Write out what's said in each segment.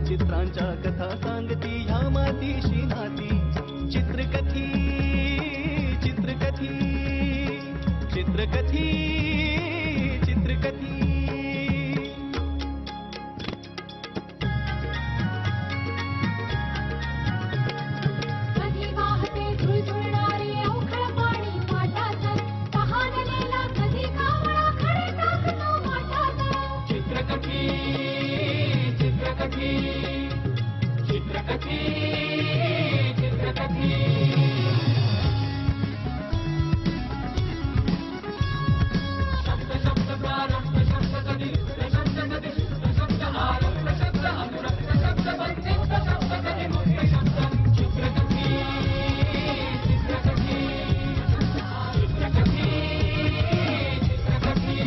चित्रांच्या कथा सांगती ह्या मातीशी नाती चित्रकथी चित्रकथी चित्रकथी चित्रकथी कधी वाहते झुळझुळणारे अवखळ पाणी माठात तहानलेला कधी कावळा खडे टाकतो माठात चित्रकथी चित्रकथी चित्रकथी चित्रकथी शब्द शब्द प्रारब्ध शब्द कधी शब्द कधी शब्द आरब्ध शब्द अनुरक्त शब्द वंचित शब्द कधी मुक्त शब्द चित्रकथी चित्रकथी चित्रकथी चित्रकथी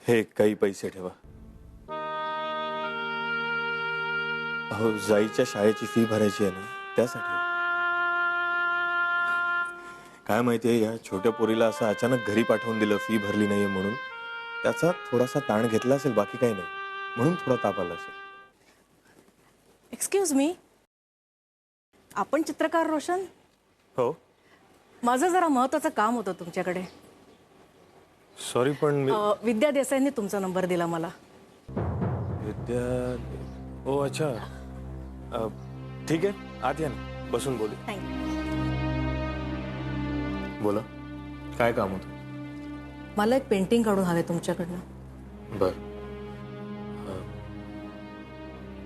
हे काही पैसे ठेवा. अहो जाईच्या शाळेची फी भरायची आहे ना, त्यासाठी. काय माहितीये, या छोट्या पोरीला असं अचानक घरी पाठवून दिलं फी भरली नाहीये म्हणून. त्याचा थोडासा ताण घेतला असेल, बाकी काही नाही. म्हणून थोडा ताप आला असेल. एक्सक्यूज मी, आपण चित्रकार रोशन? हो. माझं जरा महत्त्वाचं काम होतं तुमच्याकडे. सॉरी पण मी विद्या देसाईंनी तुमचा नंबर दिला मला. विद्या, ओ अच्छा, ठीक आहे, आत या ना, बसून बोलू. थँक्यू. बोला, काय काम होतं? मला एक पेंटिंग काढून हवे तुमच्याकडनं. बर,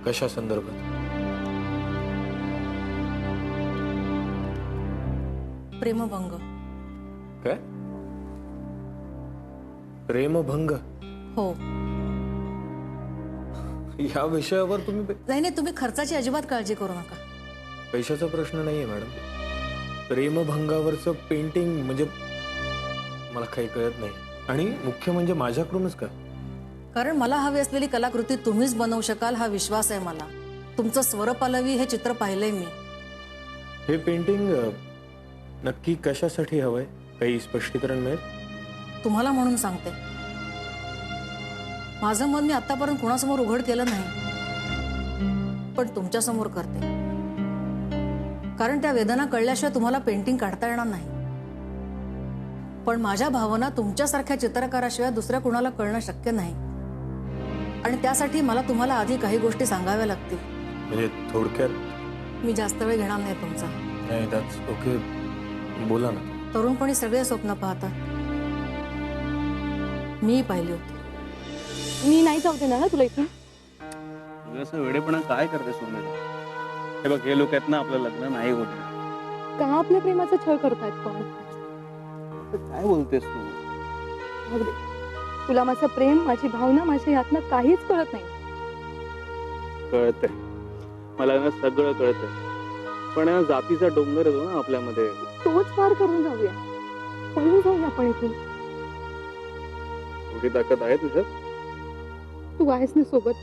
कशा संदर्भात? प्रेमभंग. काय? प्रेमभंग? हो. या विषयावर तुम्ही नाही, तुम्ही खर्चाची अजिबात काळजी करू नका. पैशाचा प्रश्न नाहीये मॅडम. प्रेमभंगावरचं पेंटिंग म्हणजे मला काही कळत नाही. आणि मुख्य म्हणजे माझ्याकडूनच का? कारण मला हवी असलेली कलाकृती तुम्हीच बनवू शकाल हा विश्वास आहे मला. तुमचं स्वरपल्लवी हे चित्र पाहिलंय मी. हे पेंटिंग नक्की कशासाठी हवंय? काही स्पष्टीकरण मिळेल? तुम्हाला म्हणून सांगते. माझं मन मी आतापर्यंत कोणासमोर उघड केलं नाही, पण तुमच्यासमोर करते. कारण त्या वेदना कळल्याशिवाय तुम्हाला पेंटिंग काढता येणार नाही. पण माझ्या भावना तुमच्यासारख्या चित्रकाराशिवाय दुसऱ्या कुणाला कळणं शक्य नाही. आणि त्यासाठी मला तुम्हाला आधी काही गोष्टी सांगाव्या लागतील. म्हणजे थोडक्यात? मी जास्त वेळ घेणार नाही तुमचा. नाही, दॅट्स ओके, बोला ना. तरुणपणी सगळे स्वप्न पाहतात. मी पाहिली होती. मी नाही जाऊ देणार ना तुला इथून. असं वेडेपणा काय करते सोमेला? हे बघ, हे लोक आहेत ना, आपलं लग्न नाही होत. का आपल्या प्रेमाचा छळ करतायत पण? काय बोलतेस तू? अगदी तुला माझं प्रेम, माझी भावना, माझ्या यातनं काहीच कळत नाही. कळतंय मला ना, सगळं कळतंय. पण जातीचा डोंगर येतो ना आपल्यामध्ये, तोच पार करून जाऊया. पळून जाऊया आपण इथून. एवढी ताकद आहे तुझ्यात? तू आहेस ना सोबत,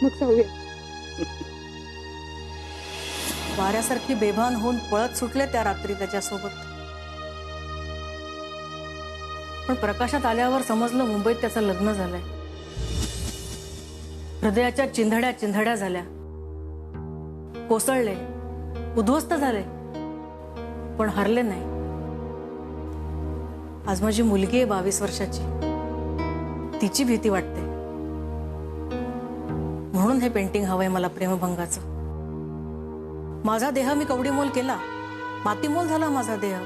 मग जाऊया. वाऱ्यासारखी बेभान होऊन पळत सुटले त्या रात्री त्याच्यासोबत. पण प्रकाशात आल्यावर समजलं मुंबईत त्याचं लग्न झालंय. हृदयाच्या चिंधड्या चिंधड्या झाल्या, कोसळले, उद्ध्वस्त झाले, पण हरले नाही. आज माझी मुलगी आहे 22 वर्षाची. तिची भीती वाटते. म्हणून हे पेंटिंग हवंय मला प्रेमभंगाचं. माझा देह मी कवडीमोल केला, मातीमोल झाला माझा देह.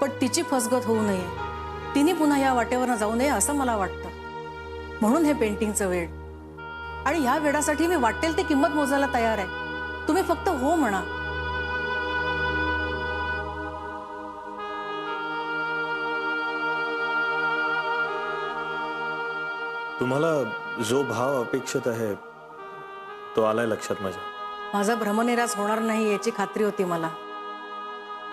पण तिची फसगत होऊ नये, तिने पुन्हा या वाटेवरनं जाऊ नये असं मला वाटतं. म्हणून हे पेंटिंगचं वेळ. आणि ह्या वेडासाठी मी वाटेल ते किंमत मोजायला तयार आहे. तुम्ही फक्त हो म्हणा. तुम्हाला जो भाव अपेक्षित आहे तो आलाय लक्षात माझ्या. माझा भ्रमनिरास होणार नाही याची खात्री होती मला.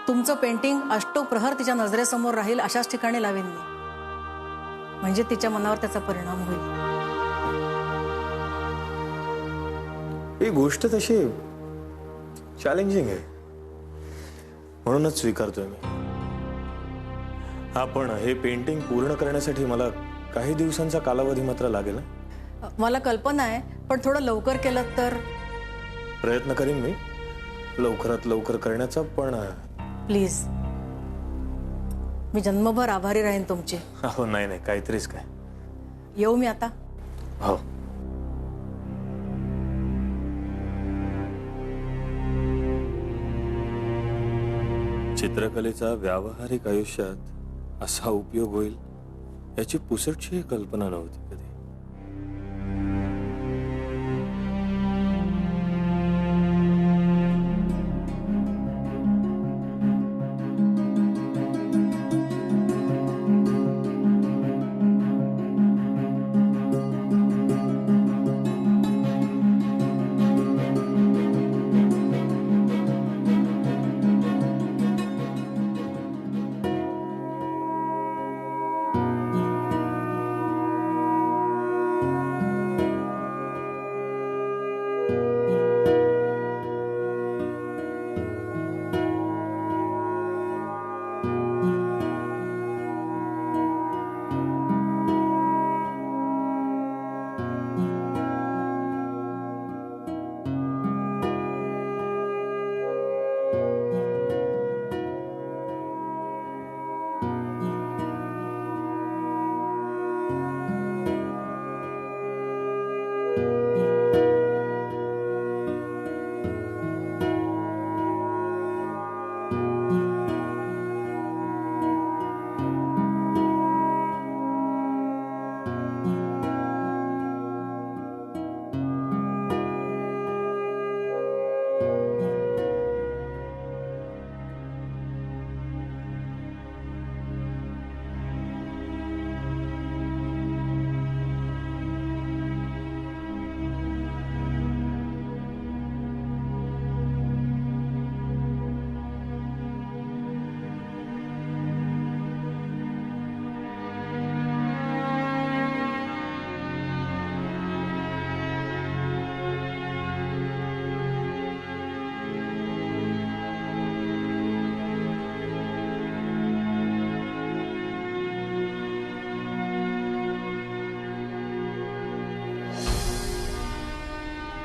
तुमचं पेंटिंग अष्टप्रहर तिच्या नजरेसमोर राहील अशाच ठिकाणी लावेन मी, म्हणजे तिच्या मनावर त्याचा परिणाम होईल. ही गोष्ट तशी चॅलेंजिंग आहे म्हणूनच स्वीकारतोय मी. हा पण हे पेंटिंग पूर्ण करण्यासाठी मला काही दिवसांचा कालावधी मात्र लागेल ना. मला कल्पना आहे, पण थोडं लवकर केलं तर. प्रयत्न करीन मी लवकरात लवकर करण्याचा. पण प्लीज, मी जन्मभर आभारी राहीन तुमची. हो नाही नाही काहीतरीच काय. येऊ मी आता. हो. चित्रकलेचा व्यावहारिक आयुष्यात असा उपयोग होईल याची पुसटशी कल्पना नव्हती कधी.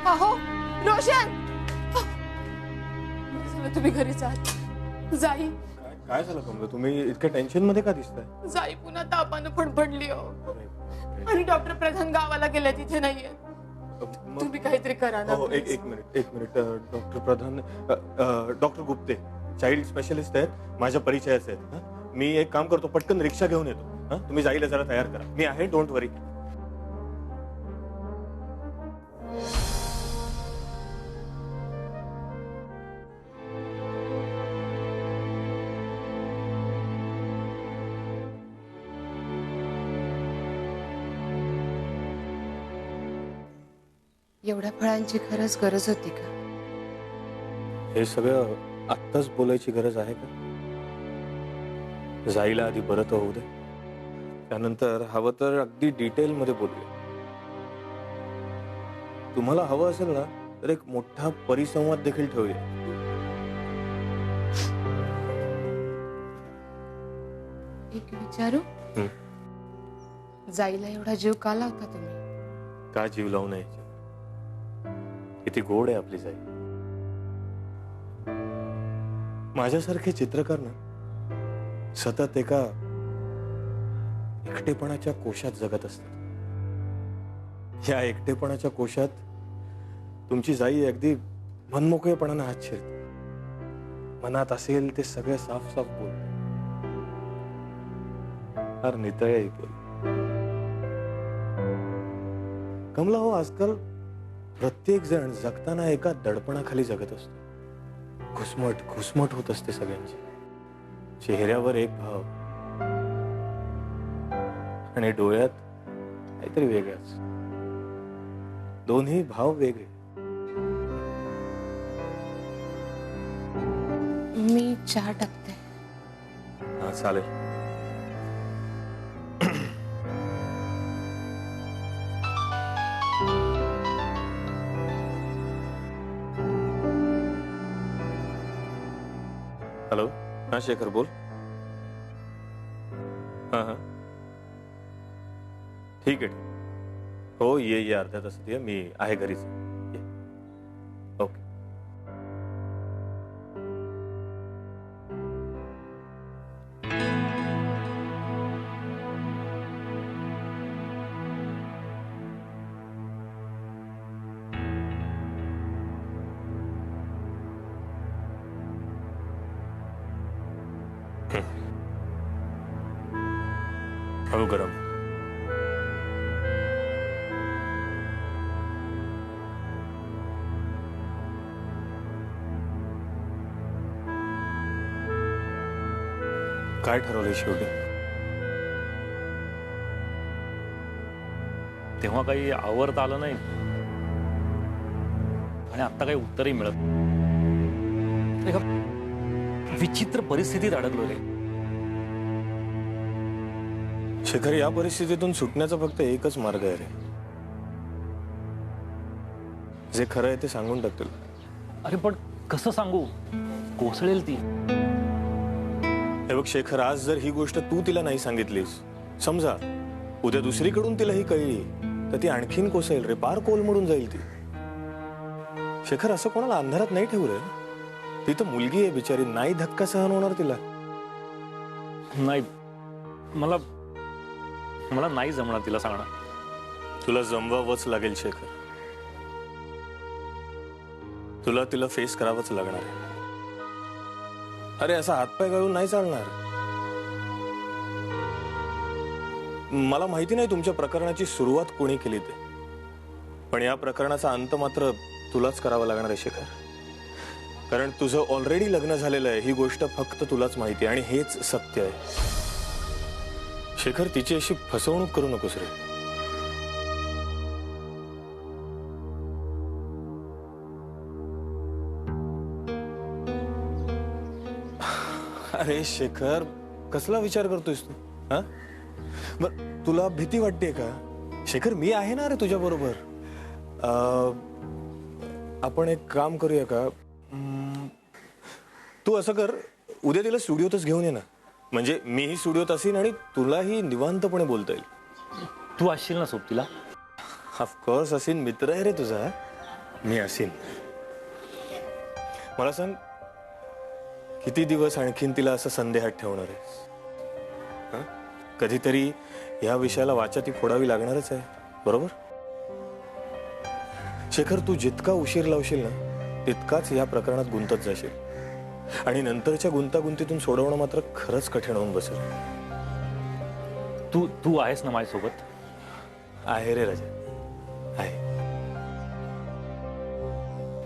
अहो रोशन, तुम्ही घरी जाल. जाई काय झालं कमला? तुम्ही इतक्या टेन्शन मध्ये का दिसताय? जाई पुन्हा तापानं फडफडली हो, आणि डॉक्टर प्रधान गावाला गेले, तिथे नाहीये. तुम्ही काहीतरी करा ना. हो एक मिनिट. डॉक्टर प्रधान, डॉक्टर गुप्ते चाइल्ड स्पेशलिस्ट आहेत, माझ्या परिचयाचे आहेत. हं? मी एक काम करतो, पटकन रिक्षा घेऊन येतो. हं? तुम्ही जाईला जरा तयार करा, मी आहे, डोंट वरी. एवढ्या फळांची खरंच गरज होती का? हे सगळं आत्ताच बोलायची गरज आहे का? जाईला आधी बरं तर होऊ दे, त्यानंतर हवं तर अगदी डिटेल मध्ये बोलूया. तुम्हाला हवं असेल ना तर एक मोठा परिसंवाद देखील ठेवूया. एक विचारू, जाईला एवढा जीव का लावता तुम्ही? का जीव लावू नये? किती गोड आहे आपली जाई. माझ्यासारखे चित्रकार ना सतत एका एकटेपणाच्या कोशात जगत असतात. या एकटेपणाच्या कोशात तुमची जाई अगदी मनमोकळेपणाने हात शिरते. मनात असेल ते सगळे साफ साफ बोलते, फार नितळही बोल. कमला हो, आजकाल प्रत्येक जण जगताना एका दडपणाखाली जगत असतो. घुसमट घुसमट होत असते सगळ्यांची. चेहऱ्यावर एक भाव आणि डोळ्यात काहीतरी वेगळाच. दोन्ही भाव वेगळे. मी चहा टाकते. हा चालेल. हॅलो, हा शेखर बोल. हा हा ठीक आहे. हो ये अर्ध्या तासात ये. मी आहे घरीच. ये. ओके. हळू गरम. काय ठरवलंय शेवटी? तेव्हा काही आवरता आलं नाही आणि आता काही उत्तरही मिळत नाही. एका विचित्र परिस्थितीत अडकलो रे. शेखर, या परिस्थितीतून सुटण्याचा फक्त एकच मार्ग आहे रे. जे खरं आहे ते सांगून टाकतील. अरे पण कसं सांगू? कोसळेल ती. हे बघ शेखर, आज जर ही गोष्ट तू तिला नाही सांगितलीस, समजा उद्या दुसरीकडून तिला ही कळली, तर ती आणखीन कोसळेल रे. पार कोलमडून जाईल ती. शेखर, असं कोणाला अंधारात नाही ठेवू रे. ती तर मुलगी आहे बिचारी. नाही धक्का सहन होणार तिला. नाही, मला मला नाही जमणार तिला सांगणं. तुला जमवावंच लागेल शेखर. तुला तिला फेस करावंच लागणार आहे. अरे असा हातपाय गाळून नाही चालणार. मला माहिती नाही तुमच्या प्रकरणाची सुरुवात कोणी केली ते, पण या प्रकरणाचा अंत मात्र तुलाच करावा लागणार आहे शेखर. कारण तुझं ऑलरेडी लग्न झालेलं आहे ही गोष्ट फक्त तुलाच माहिती आहे आणि हेच सत्य आहे. शेखर, तिची अशी फसवणूक करू नकोस रे. अरे शेखर, कसला विचार करतोयस तू? हा बर, तुला भीती वाटते का? शेखर, मी आहे ना रे तुझ्या बरोबर. आपण एक काम करूया का? तू असं कर, उद्या तिला स्टुडिओतच घेऊन ये ना. म्हणजे मीही स्टुडिओत असीन आणि तुलाही निवांतपणे बोलता येईल. तू असशील ना सोबतीला? ऑफकोर्स असीन. मित्र आहे रे तुझा. मी असीन. मला सांग, किती दिवस आणखीन तिला असं संदेहात ठेवणार आहेस? कधीतरी या विषयाला वाचा ती फोडावी लागणारच आहे, बरोबर? शेखर, तू जितका उशीर लावशील ना तितकाच या प्रकरणात गुंतत जाशील आणि नंतरच्या गुंतागुंतीतून सोडवणं मात्र खरंच कठीण होऊन बसेल. तू आहेस ना माझ्यासोबत? आहे रे राजा, आहे.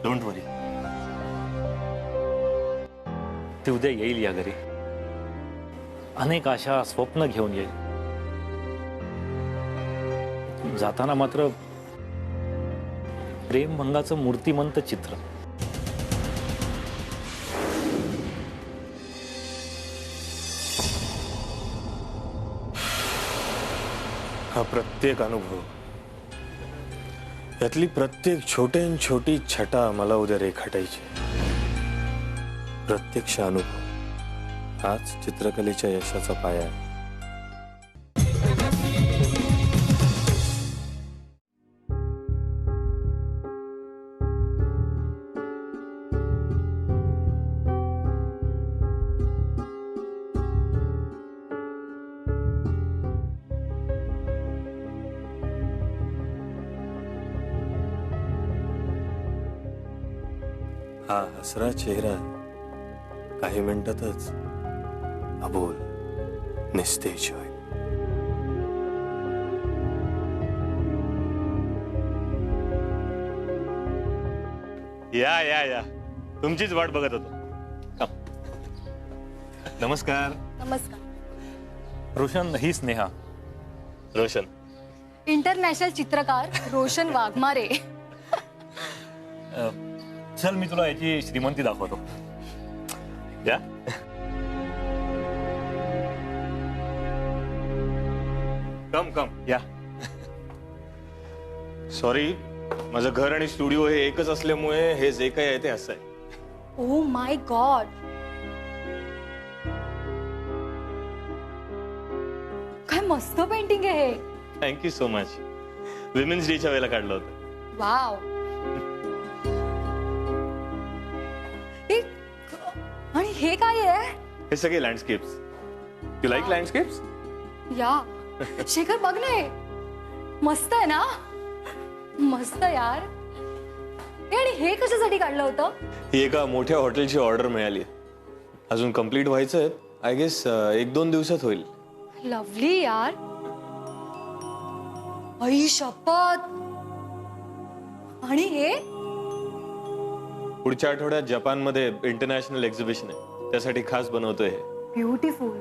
डोंट वरी. ती उद्या येईल या घरी. अनेक आशा स्वप्न घेऊन येईल. जाताना मात्र प्रेमभंगाचं मूर्तिमंत चित्र. हा प्रत्येक अनुभव, यातली प्रत्येक छोट्यान छोटी छटा मला उद्या रेखाटायची. प्रत्यक्ष अनुभव हाच चित्रकलेच्या यशाचा पाया आहे. हा हसरा चेहरा काही मिनिटातच अबोल, निस्तेज होईल. या या या तुमचीच वाट बघत होतो. Come. नमस्कार. नमस्कार. रोशन, ही स्नेहा. रोशन. इंटरनॅशनल चित्रकार रोशन वाघमारे. चल मी तुला याची श्रीमंती दाखवतो. या कम या. सॉरी, माझं घर आणि स्टुडिओ हे एकच असल्यामुळे हे जे काही आहे ते असं आहे. Oh my God. काय मस्त पेंटिंग आहे हे. Thank you so much. विमेन्स डेच्या वेळेला काढलं होतं. वाव. आणि हे काय आहे? हे सगळे लँडस्केप्स. You like landscapes? या शेखर बघ ना हे. मस्त आहे ना. मस्त यार. आणि हे कशासाठी काढलं होतं? ही एका मोठ्या हॉटेलची ऑर्डर मिळाली. अजून कम्प्लीट व्हायचं आय गेस 1-2 दिवसात होईल. लवली यार. आई शपथ. आणि हे पुढच्या आठवड्यात जपानमध्ये इंटरनॅशनल एक्झिबिशन आहे, त्यासाठी खास बनवतोय हे. ब्युटिफुल.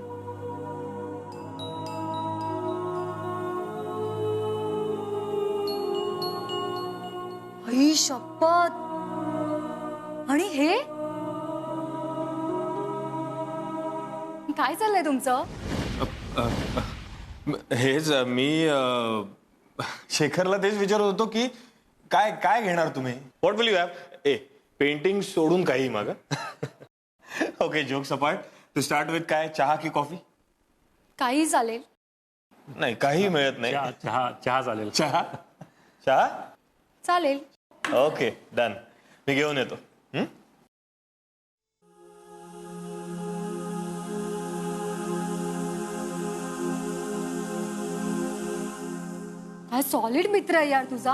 आई शपथ. आणि हे काय चाललंय तुमचं? हेच मी शेखरला तेच विचारत होतो की काय काय घेणार तुम्ही. What will you have. Painting सोडून काही मागा. Okay, jokes apart. To start with काय, चहा की कॉफी? काही चालेल. नाही, काही मिळत नाही. चहा चालेल. चहा चहा चालेल. Okay, done. मी घेऊन येतो. हा सॉलिड मित्र आहे यार तुझा.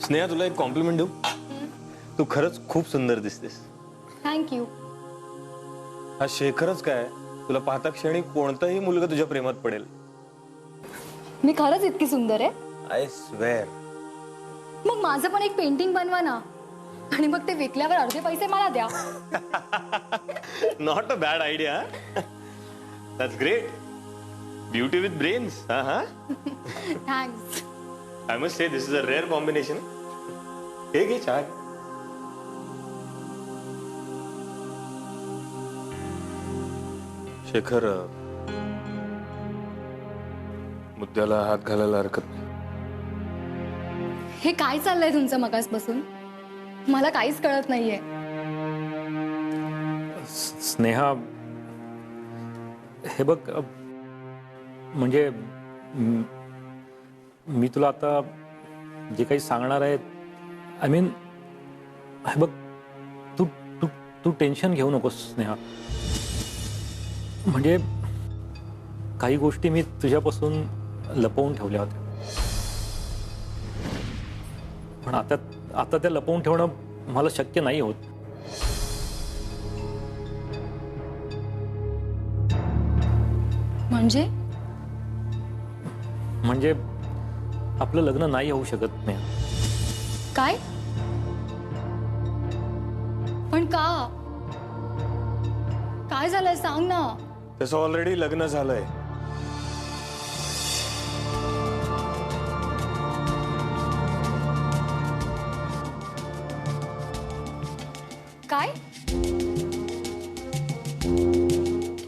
स्नेहा, तुला एक कॉम्प्लिमेंट देऊ? तू खरंच खूप सुंदर दिसतेस. थँक्यू. हा शेखरच काय, तुला पाहता क्षणी कोणताही मुलगा तुझ्या प्रेमात पडेल. मी खरंच इतकी सुंदर आहे? I swear. मग माझं पण एक पेंटिंग बनवा ना, आणि मग ते विकल्यावर अर्धे पैसे मला द्या. Not a bad idea. That's great. Beauty with brains. Thanks. I must say this is a rare combination. हे घे चहा. शेखर, मुद्द्याला हात घालायला हरकत नाही. हे काय चाललंय तुमचं मगासपासून? मला काहीच कळत नाहीये. स्नेहा, हे बघ, म्हणजे मी तुला आता जे काही सांगणार आहे, आय मीन, हे बघ, तू तू तू टेन्शन घेऊ नकोस स्नेहा. म्हणजे काही गोष्टी मी तुझ्यापासून लपवून ठेवल्या होत्या, पण आता त्या लपवून ठेवणं मला शक्य नाही होत. म्हणजे आपलं लग्न नाही होऊ शकत नाही. काय? पण का? काय झालंय सांग ना. तसं ऑलरेडी लग्न झालंय. काय?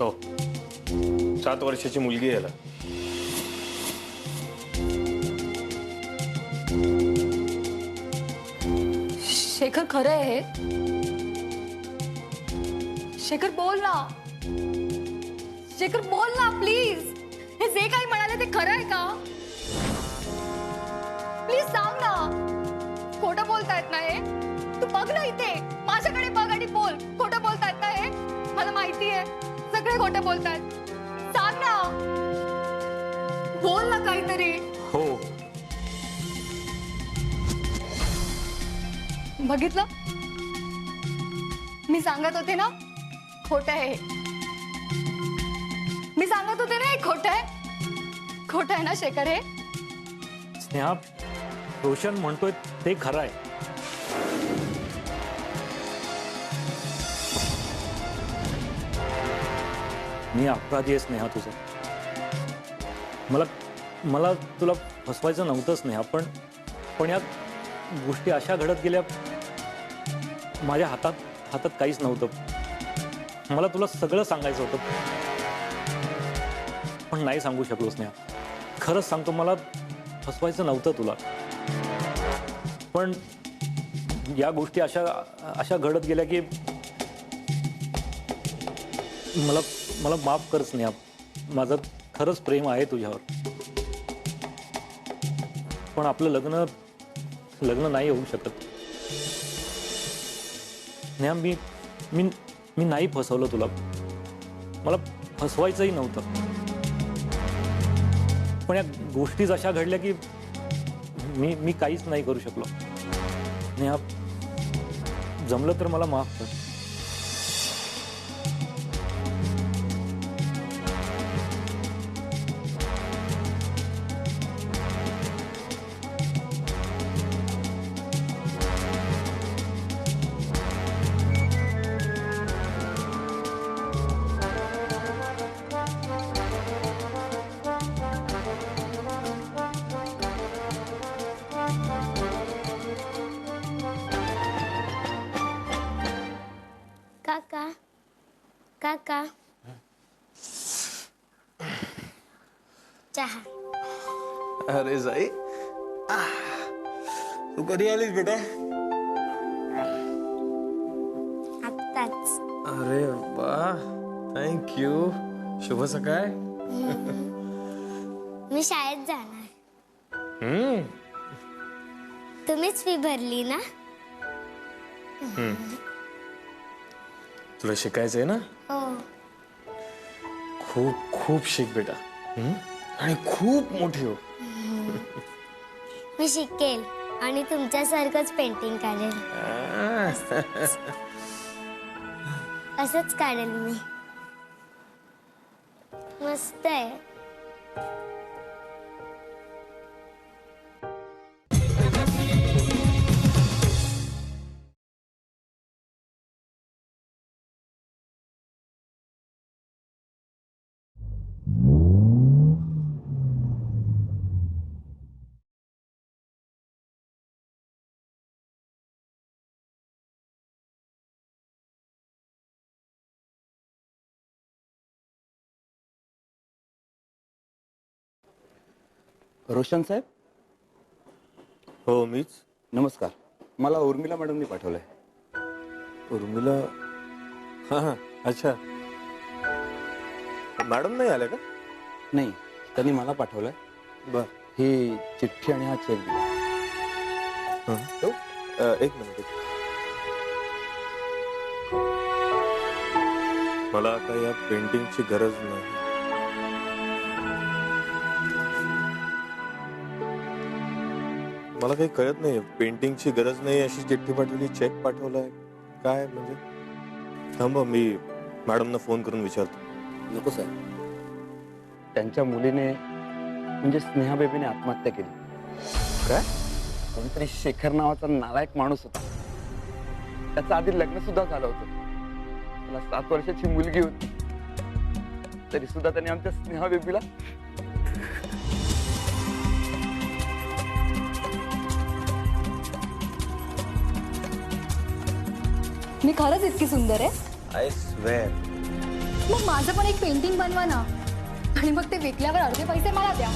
हो, 7 वर्षाची मुलगी आहे याला. शेखर, खरं आहे हे? शेखर बोल ना. शेखर बोल ना प्लीज. हे जे काही म्हणाले ते खरं आहे का? प्लीज सांग ना. खोटं बोलतायत ना हे? तू बघ ना इथे, माझ्याकडे बघ आणि बोल. खोटं बोलतायत ना हे? मला माहिती आहे सगळे खोटं बोलतायत. सांग ना, बोल ना काहीतरी. हो, बघितलं, मी सांगत होते ना खोटं आहे हे. मी सांगत होते ना हे खोटं आहे ना शेखर हे. स्नेहा, रोशन म्हणतोय ते खरं आहे. मी अपराधी आहे स्नेहा तुझं. मला तुला फसवायचं नव्हतं स्नेहा, पण या गोष्टी अशा घडत गेल्या. माझ्या हातात काहीच नव्हतं. मला तुला सगळं सांगायचं होतं, पण नाही सांगू शकलो स्नेहा. खरंच सांगतो, मला फसवायचं नव्हतं तुला, पण या गोष्टी अशा घडत गेल्या की मला माफ कर स्नेहा. माझं खरंच प्रेम आहे तुझ्यावर, पण आपलं लग्न नाही होऊ शकत. स्नेहा, मी नाही फसवलं तुला. मला फसवायचंही नव्हतं, पण या गोष्टीच अशा घडल्या की मी काहीच नाही करू शकलो. स्नेहा, जमलं तर मला माफ कर. काका चहा. अरे जाई, तू कधी आलीस बेटा? आत्ताच. अरे वा, थँक्यू. शुभ सकाळ. मी शाळेत जाणार. तुम्हीच फी भरली ना? तुला शिकायचंय ना? हो. खूप खूप शिक बेटा, आणि खूप मोठी हो. मी शिकेल आणि तुमच्यासारखंच पेंटिंग काढेल. असंच काढेल मी. मस्त आहे. रोशन साहेब. हो, मीच. नमस्कार. मला उर्मिला मॅडमनी पाठवलंय. उर्मिला? हां, अच्छा. मॅडम नाही आल्या का? नाही, त्यांनी मला पाठवलंय. बर. ही चिठ्ठी आणि हा चेक दिला. एक मिनिट. मला आता या पेंटिंगची गरज नाही. मला काही कळत नाही. पेंटिंगची गरज नाही अशी चिठ्ठी पाठवली, चेक पाठवलाय, काय म्हणजे? थांबा, मी मॅडमना फोन करून विचारतो. नको साहेब, त्यांच्या मुलीने म्हणजे स्नेहा बेबीने आत्महत्या केली. काय? कोणतरी शेखर नावाचा नालायक माणूस होता. त्याचं आधी लग्न सुद्धा झालं होतं. मला 7 वर्षाची मुलगी होती, तरी सुद्धा त्यांनी आमच्या स्नेहा बेबीला मी खरंच इतकी सुंदर आहे? I swear. मग माझं पण एक पेंटिंग बनवा ना, आणि मग ते विकल्यावर अर्धे पैसे मला द्या.